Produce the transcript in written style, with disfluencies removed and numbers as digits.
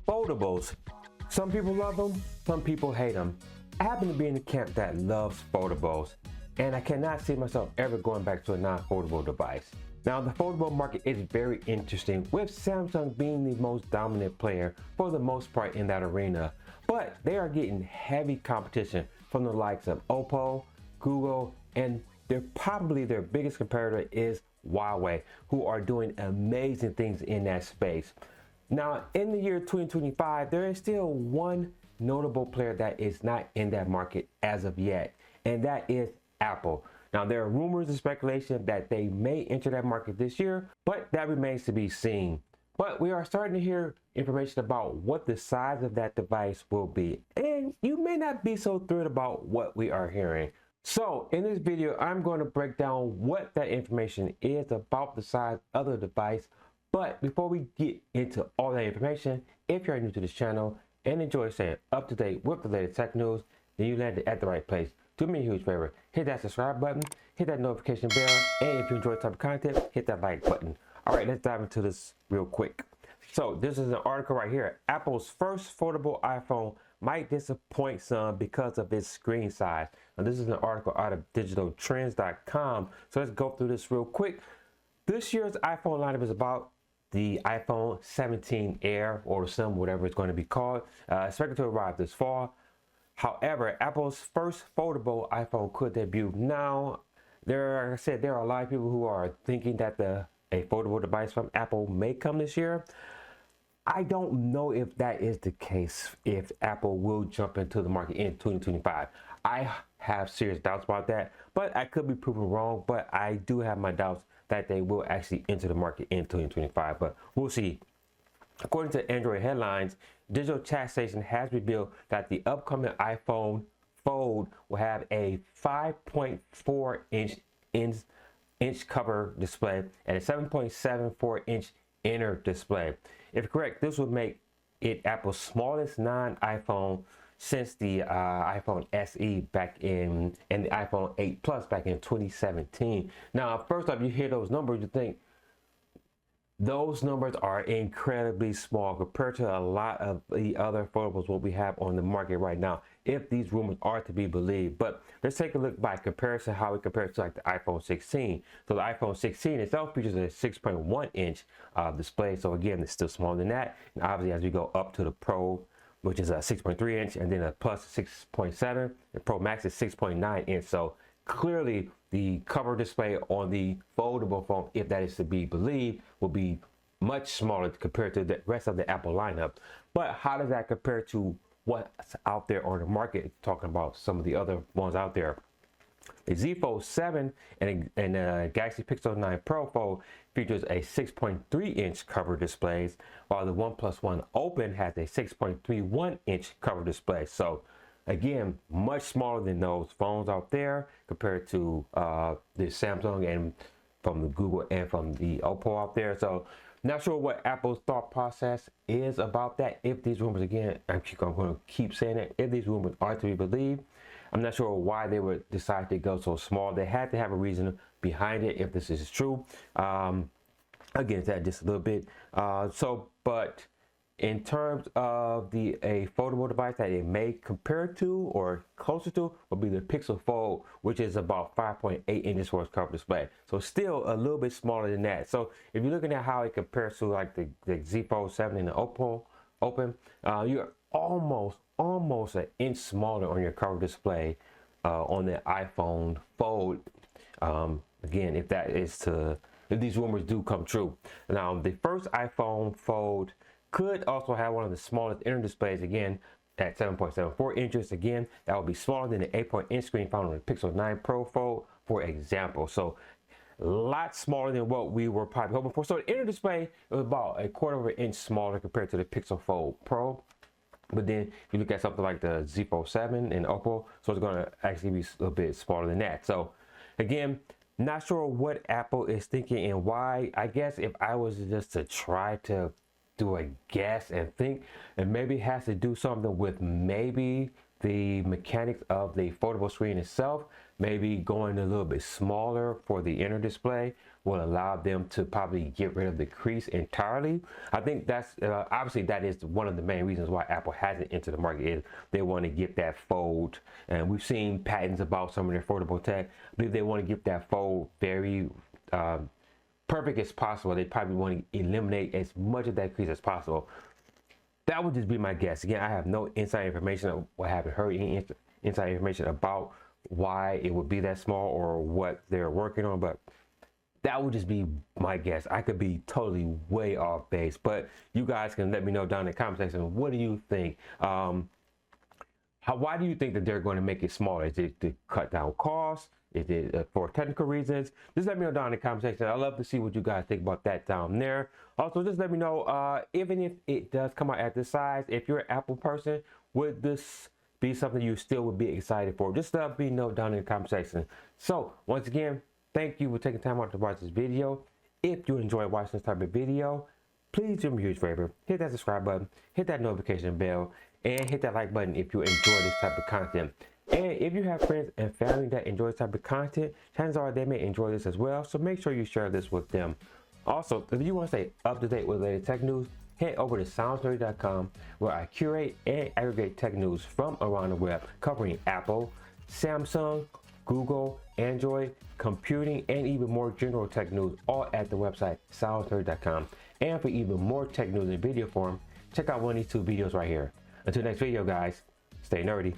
Foldables. Some people love them, some people hate them. I happen to be in the camp that loves foldables, and I cannot see myself ever going back to a non-foldable device. Now, the foldable market is very interesting, with Samsung being the most dominant player for the most part in that arena, but they are getting heavy competition from the likes of Oppo, Google, and probably their biggest competitor is Huawei, who are doing amazing things in that space. Now, in the year 2025, there is still one notable player that is not in that market as of yet, and that is Apple. Now, there are rumors and speculation that they may enter that market this year, but that remains to be seen. But we are starting to hear information about what the size of that device will be, and you may not be so thrilled about what we are hearing. So in this video, I'm going to break down what that information is about the size of the device. But before we get into all that information, if you're new to this channel and enjoy staying up to date with the latest tech news, then you landed at the right place. Do me a huge favor, hit that subscribe button, hit that notification bell, and if you enjoy the type of content, hit that like button. All right, let's dive into this real quick. So this is an article right here. Apple's first foldable iPhone might disappoint some because of its screen size. Now, this is an article out of digitaltrends.com. So let's go through this real quick. This year's iPhone lineup is about the iPhone 17 Air or some whatever it's going to be called, expected to arrive this fall. However, Apple's first foldable iPhone could debut. Now, like I said, there are a lot of people who are thinking that a foldable device from Apple may come this year. I don't know if that is the case, if Apple will jump into the market in 2025. I have serious doubts about that, but I could be proven wrong. But I do have my doubts that they will actually enter the market in 2025, but we'll see. According to Android headlines, Digital Chat Station has revealed that the upcoming iPhone Fold will have a 5.4 inch cover display and a 7.74 inch inner display. If correct, this would make it Apple's smallest non-iPhone since the iPhone SE back and the iPhone 8 Plus back in 2017. Now, first off, you hear those numbers, you think those numbers are incredibly small compared to a lot of the other foldables what we have on the market right now, if these rumors are to be believed. But let's take a look by comparison how it compares to like the iPhone 16. So the iPhone 16 itself features a 6.1 inch display. So again, it's still smaller than that. And obviously, as we go up to the Pro, which is a 6.3 inch, and then a Plus 6.7, the Pro Max is 6.9 inch. So clearly, the cover display on the foldable phone, if that is to be believed, will be much smaller compared to the rest of the Apple lineup. But how does that compare to what's out there on the market? Talking about some of the other ones out there. The Z Fold 7 and Galaxy Pixel 9 Pro Fold features a 6.3 inch cover displays, while the OnePlus One Open has a 6.31 inch cover display. So again, much smaller than those phones out there compared to the Samsung and from the Google and from the Oppo out there. So not sure what Apple's thought process is about that. If these rumors, again, I'm going to keep saying it, if these rumors are to be believed, I'm not sure why they would decide to go so small. They had to have a reason behind it if this is true. Again, that just a little bit. But in terms of a foldable device that it may compare to or closer to would be the Pixel Fold, which is about 5.8 inches for its cover display. So still a little bit smaller than that. So if you're looking at how it compares to like the Z Fold 7 and the Oppo Open, you're almost an inch smaller on your cover display on the iPhone Fold. Again, if these rumors do come true. Now, the first iPhone Fold could also have one of the smallest inner displays, again at 7.74 inches. Again, that would be smaller than the 8-inch screen found on the Pixel 9 Pro Fold, for example. So a lot smaller than what we were probably hoping for. So the inner display was about 1/4 inch smaller compared to the Pixel Fold Pro. But then if you look at something like the Z Fold 7 and Oppo, so it's going to actually be a little bit smaller than that. So again, not sure what Apple is thinking and why. I guess if I was just to try to do a guess and think, and maybe it has to do something with maybe the mechanics of the foldable screen itself, maybe going a little bit smaller for the inner display will allow them to probably get rid of the crease entirely. I think that's obviously that is one of the main reasons why Apple hasn't entered the market, is they want to get that fold. And we've seen patents about some of their foldable tech. I believe they want to get that fold very perfect as possible. They probably want to eliminate as much of that crease as possible. That would just be my guess. Again, I have no inside information. I haven't heard any inside information about why it would be that small or what they're working on, but that would just be my guess. I could be totally way off base, but you guys can let me know down in the comment section. What do you think? Why do you think that they're going to make it smaller? Is it to cut down costs? Is it for technical reasons? Just let me know down in the comment section. I'd love to see what you guys think about that down there. Also, just let me know, even if it does come out at this size, if you're an Apple person, would this be something you still would be excited for? Just let me know down in the comment section. So, once again, thank you for taking time out to watch this video. If you enjoy watching this type of video, please do me a huge favor. Hit that subscribe button, hit that notification bell, and hit that like button if you enjoy this type of content. And if you have friends and family that enjoy this type of content, chances are they may enjoy this as well. So make sure you share this with them. Also, if you want to stay up to date with latest tech news, head over to soundsnerdy.com, where I curate and aggregate tech news from around the web covering Apple, Samsung, Google, Android, computing, and even more general tech news, all at the website soundsnerdy.com. And for even more tech news in video form, check out one of these two videos right here. Until next video, guys, stay nerdy.